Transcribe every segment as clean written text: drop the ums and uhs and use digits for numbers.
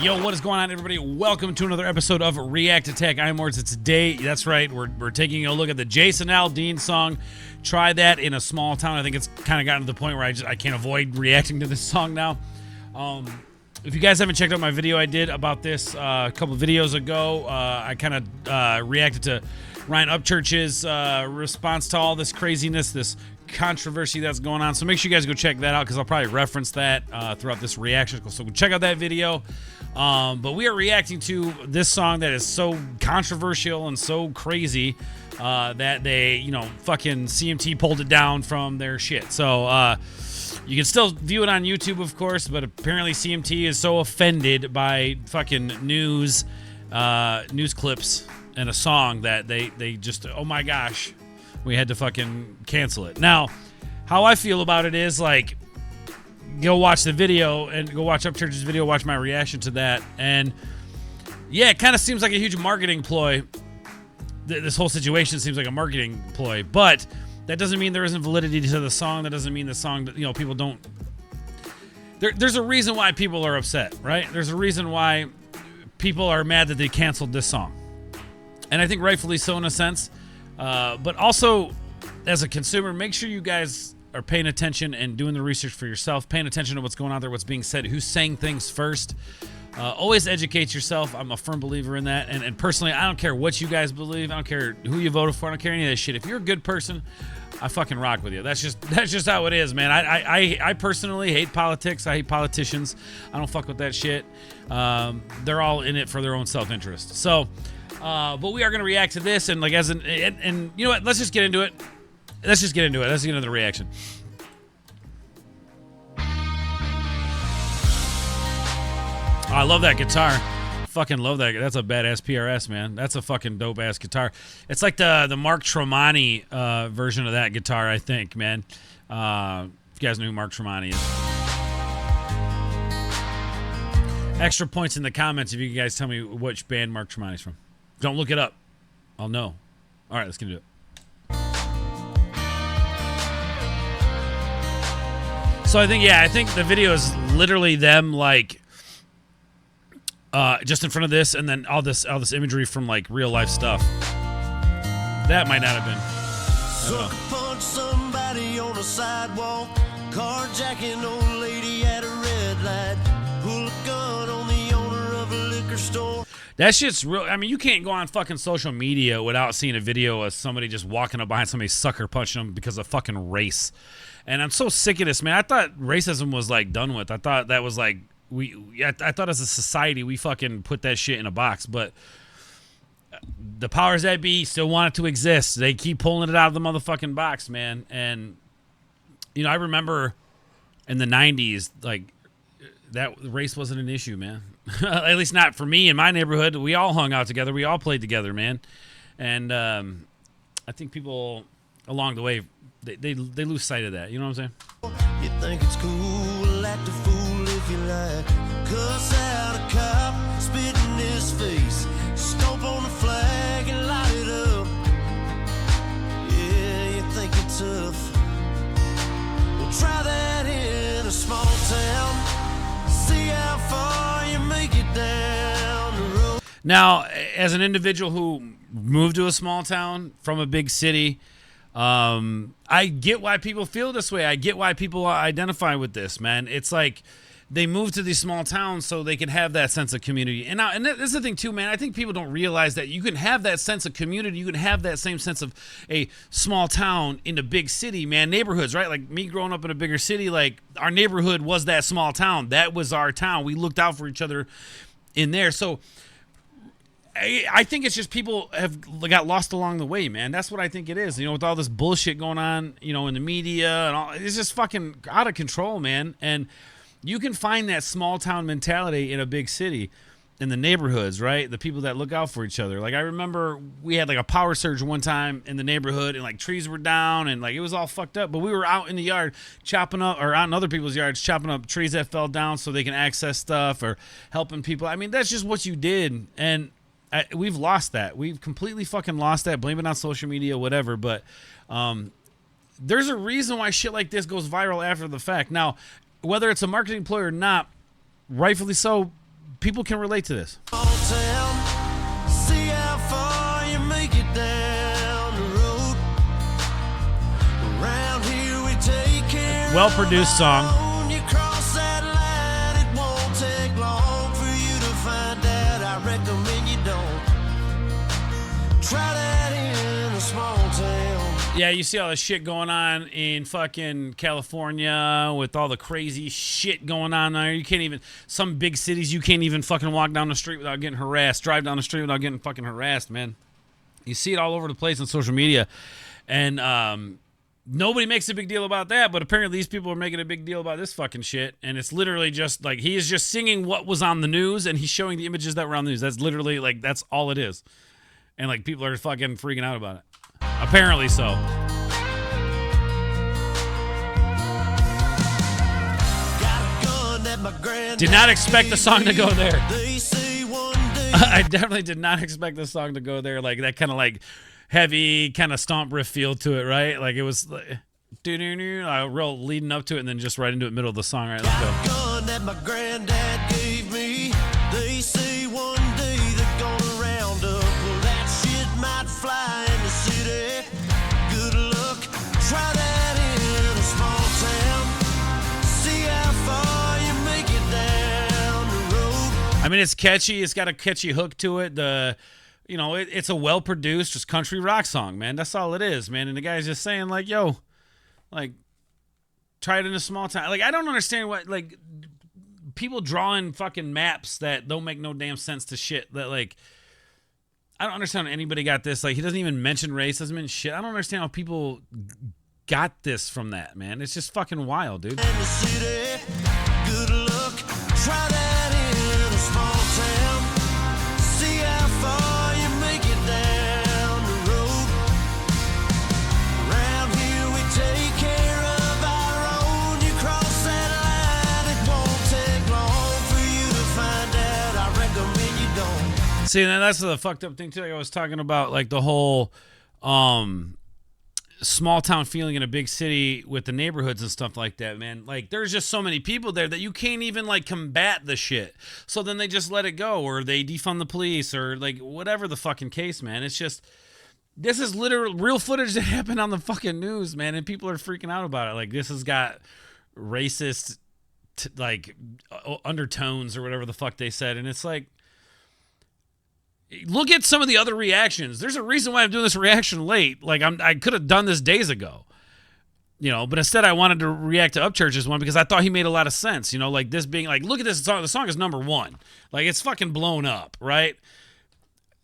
Yo, what is going on, everybody? Welcome to another episode of React Attack. I'm Mords. It's today. That's right. We're taking a look at the Jason Aldean song. Try That in a Small Town. I think it's kind of gotten to the point where I can't avoid reacting to this song now. If you guys haven't checked out my video I did about this a couple videos ago, I kind of reacted to Ryan Upchurch's response to all this craziness, this controversy that's going on. So make sure you guys go check that out because I'll probably reference that throughout this reaction. So check out that video. But we are reacting to this song that is so controversial and so crazy that they, fucking CMT pulled it down from their shit. So you can still view it on YouTube, of course, but apparently CMT is so offended by fucking news clips and a song that they just, oh my gosh, we had to fucking cancel it. Now, how I feel about it is, like, go watch the video and go watch Upchurch's video, watch my reaction to that. And yeah, it kind of seems like a huge marketing ploy. This whole situation seems like a marketing ploy, but that doesn't mean there isn't validity to the song. That doesn't mean the song, people don't. There's a reason why people are upset, right? There's a reason why people are mad that they canceled this song. And I think rightfully so in a sense. But also, as a consumer, make sure you guys are paying attention and doing the research for yourself, paying attention to what's going on there, what's being said, who's saying things first. Always educate yourself. I'm a firm believer in that. And personally, I don't care what you guys believe. I don't care who you voted for. I don't care any of that shit. If you're a good person, I fucking rock with you. That's just how it is, man. I personally hate politics. I hate politicians. I don't fuck with that shit. They're all in it for their own self-interest. So, but we are going to react to this, and and you know what? Let's just get into it. Let's get into the reaction. Oh, I love that guitar. Fucking love that. That's a badass PRS, man. That's a fucking dope ass guitar. It's like the Mark Tremonti version of that guitar, I think, man. If you guys know who Mark Tremonti is. Extra points in the comments if you guys tell me which band Mark Tremonti's from. Don't look it up. I'll know. All right, let's get into it. So I think the video is literally them, like, just in front of this, and then all this imagery from, like, real life stuff. That might not have been. Sucker punch somebody on a sidewalk, carjacking old lady at a red light, pull a gun on the owner of a liquor store. That shit's real. I mean, you can't go on fucking social media without seeing a video of somebody just walking up behind somebody, sucker punching them because of fucking race. And I'm so sick of this, man. I thought racism was, like, done with. I thought that was, like, I thought as a society we fucking put that shit in a box. But the powers that be still want it to exist. They keep pulling it out of the motherfucking box, man. And, I remember in the 90s, like, that race wasn't an issue, man. At least not for me in my neighborhood. We all hung out together. We all played together, man. And I think people along the way, they lose sight of that. You know what I'm saying? You think it's cool, act a fool if you like. Cuss out a cop, spit in his face, stomp on the flag and light it up. Yeah, you think it's tough. Well, try that in a small town. See how far you make it down the road. Now, as an individual who moved to a small town from a big city, I get why people feel this way. I get why people identify with this, man. It's like they move to these small towns so they can have that sense of community. And this is the thing too, man. I think people don't realize that you can have that sense of community. You can have that same sense of a small town in a big city, man. Neighborhoods, right? Like me growing up in a bigger city, like our neighborhood was that small town. That was our town. We looked out for each other in there. So I think it's just people have got lost along the way, man. That's what I think it is. With all this bullshit going on, in the media and all, it's just fucking out of control, man. And you can find that small town mentality in a big city, in the neighborhoods, right? The people that look out for each other. Like I remember we had like a power surge one time in the neighborhood, and like trees were down, and like it was all fucked up. But we were out in the yard chopping up, or out in other people's yards chopping up trees that fell down so they can access stuff or helping people. I mean, that's just what you did, and we've lost that. We've completely fucking lost that. Blame it on social media, whatever. But there's a reason why shit like this goes viral after the fact. Now, whether it's a marketing ploy or not, rightfully so, people can relate to this. Small town, see how far you make it down the road. Around here we take care Well-produced song. of you cross that line, it won't take long for you to find out. I recommend you don't try that in a small town. Yeah, you see all the shit going on in fucking California with all the crazy shit going on there. You can't even, some big cities, you can't even fucking walk down the street without getting harassed, drive down the street without getting fucking harassed, man. You see it all over the place on social media. And nobody makes a big deal about that, but apparently these people are making a big deal about this fucking shit. And it's literally just like, he is just singing what was on the news and he's showing the images that were on the news. That's literally like, that's all it is. And like, people are fucking freaking out about it. Apparently so. Did not expect the song to go there. I definitely did not expect the song to go there. Like that kind of like heavy kind of stomp riff feel to it, right? Like it was like, real leading up to it and then just right into it, middle of the song. All right, let's go. Gun that my granddad gave me. They say one day they're gonna round up. Well, that shit might fly in the city. Good luck, try that in a small town. See how far you make it down the road. I mean, it's catchy. It's got a catchy hook to it. It's a well-produced, just country rock song, man. That's all it is, man. And the guy's just saying, like, yo, like, try it in a small town. Like, I don't understand what, like, people drawing fucking maps that don't make no damn sense to shit. That, like, I don't understand how anybody got this. Like, he doesn't even mention race, doesn't mention shit. I don't understand how people got this from that, man. It's just fucking wild, dude. In the city, good luck, try that in a small town. See how far you make it down the road. Around here we take care of our own. You cross that line, it won't take long for you to find out. I recommend you don't. See, and that's the fucked up thing too. Like I was talking about, like the whole small town feeling in a big city with the neighborhoods and stuff like that, man. Like there's just so many people there that you can't even like combat the shit. So then they just let it go, or they defund the police, or like whatever the fucking case, man. It's just, this is literal real footage that happened on the fucking news, man, and people are freaking out about it. Like this has got racist undertones or whatever the fuck they said, and it's like, look at some of the other reactions. There's a reason why I'm doing this reaction late. Like I could have done this days ago, but instead I wanted to react to Upchurch's one because I thought he made a lot of sense. Like this being like, look at this song. The song is number one. Like it's fucking blown up, right?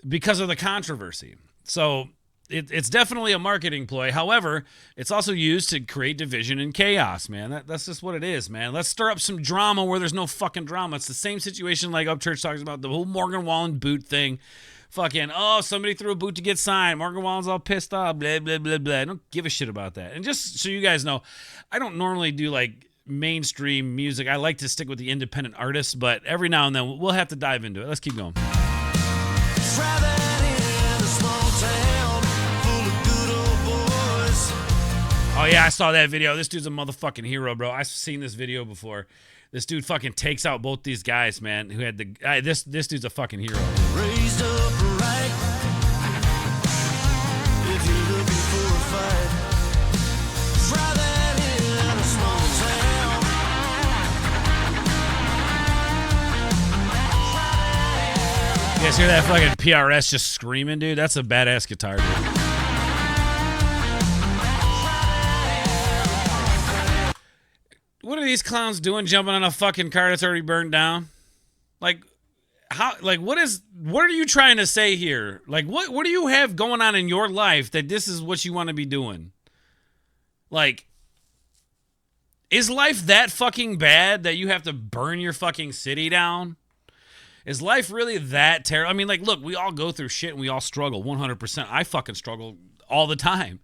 Because of the controversy. So it's definitely a marketing ploy. However, it's also used to create division and chaos, man. That's just what it is, man. Let's stir up some drama where there's no fucking drama. It's the same situation like Upchurch talks about, the whole Morgan Wallen boot thing. Fucking, somebody threw a boot to get signed. Morgan Wallen's all pissed off, blah, blah, blah, blah. I don't give a shit about that. And just so you guys know, I don't normally do like mainstream music. I like to stick with the independent artists, but every now and then we'll have to dive into it. Let's keep going. Try that in a small town full of good old boys. Oh yeah, I saw that video. This dude's a motherfucking hero, bro. I've seen this video before. This dude fucking takes out both these guys, man, who had this dude's a fucking hero. Raised up right. If you're looking for a fight, try that in a small town. You guys hear that fucking PRS just screaming, dude? That's a badass guitar, dude. What are these clowns doing jumping on a fucking car that's already burned down? Like, how, like, what are you trying to say here? Like, what do you have going on in your life that this is what you want to be doing? Like, is life that fucking bad that you have to burn your fucking city down? Is life really that terrible? I mean, like, look, we all go through shit and we all struggle 100%. I fucking struggle all the time.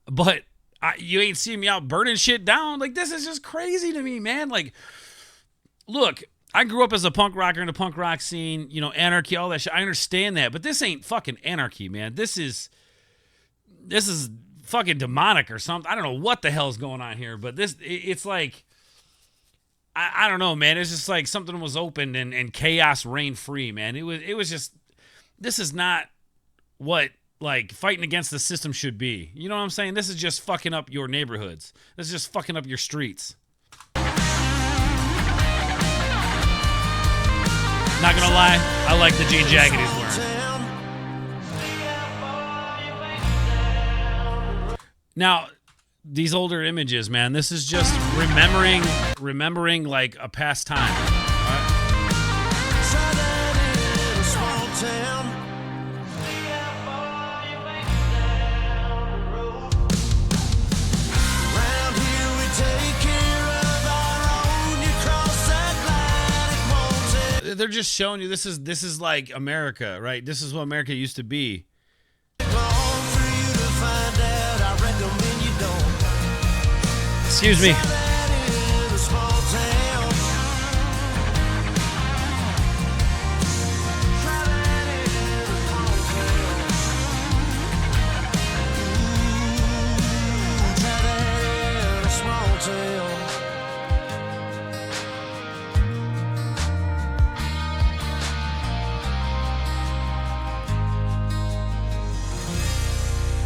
But you ain't seeing me out burning shit down. Like, this is just crazy to me, man. Like, look, I grew up as a punk rocker in the punk rock scene, anarchy, all that shit. I understand that, but this ain't fucking anarchy, man. This is fucking demonic or something. I don't know what the hell's going on here, but it's like, I don't know, man. It's just like something was opened and chaos reigned free, man. It was just, this is not what like fighting against the system should be. You know what I'm saying? This is just fucking up your neighborhoods. This is just fucking up your streets. Not gonna lie, I like the jean jacket he's wearing. Now, these older images, man, this is just remembering like a past time. Right? They're just showing you this is like America, right? This is what America used to be. Excuse me.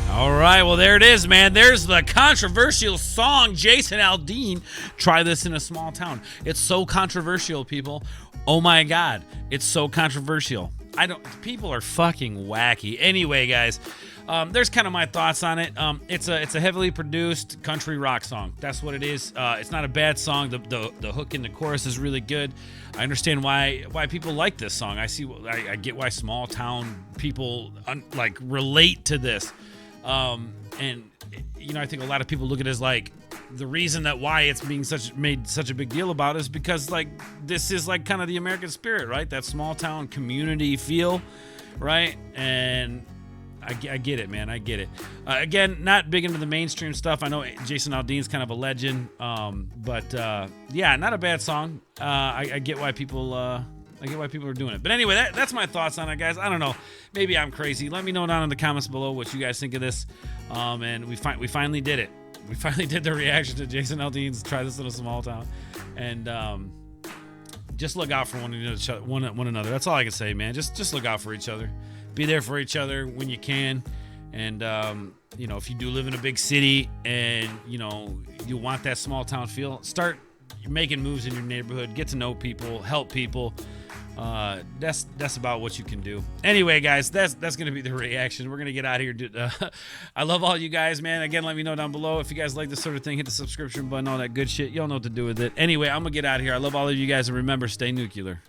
All right, well, there it is, man. There's the controversial song, Jason Aldean, Try This in a Small Town. It's so controversial, people. Oh, my God. It's so controversial. People are fucking wacky. Anyway, guys, there's kind of my thoughts on it. It's a heavily produced country rock song. That's what it is. It's not a bad song. The hook in the chorus is really good. I understand why people like this song. I get why small town people relate to this. And you know, I think a lot of people look at it as like the reason that why it's being made such a big deal about is because like this is like kind of the American spirit, right? That small town community feel, right? And I get it, man. I get it. Again, not big into the mainstream stuff. I know Jason Aldean's kind of a legend, but yeah, not a bad song. I get why people. I get why people are doing it. But anyway, that's my thoughts on it, guys. I don't know. Maybe I'm crazy. Let me know down in the comments below what you guys think of this. And we finally did it. We finally did the reaction to Jason Aldean's Try This in a Small Town. And just look out for one another. That's all I can say, man. Just look out for each other. Be there for each other when you can. And, you know, if you do live in a big city and, you know, you want that small town feel, start making moves in your neighborhood. Get to know people. Help people. That's about what you can do. Anyway, guys, that's gonna be the reaction. We're gonna get out of here. I love all you guys, man. Again, let me know down below if you guys like this sort of thing. Hit the subscription button, all that good shit. Y'all know what to do with it. Anyway, I'm gonna get out of here. I love all of you guys, and remember, stay nuclear.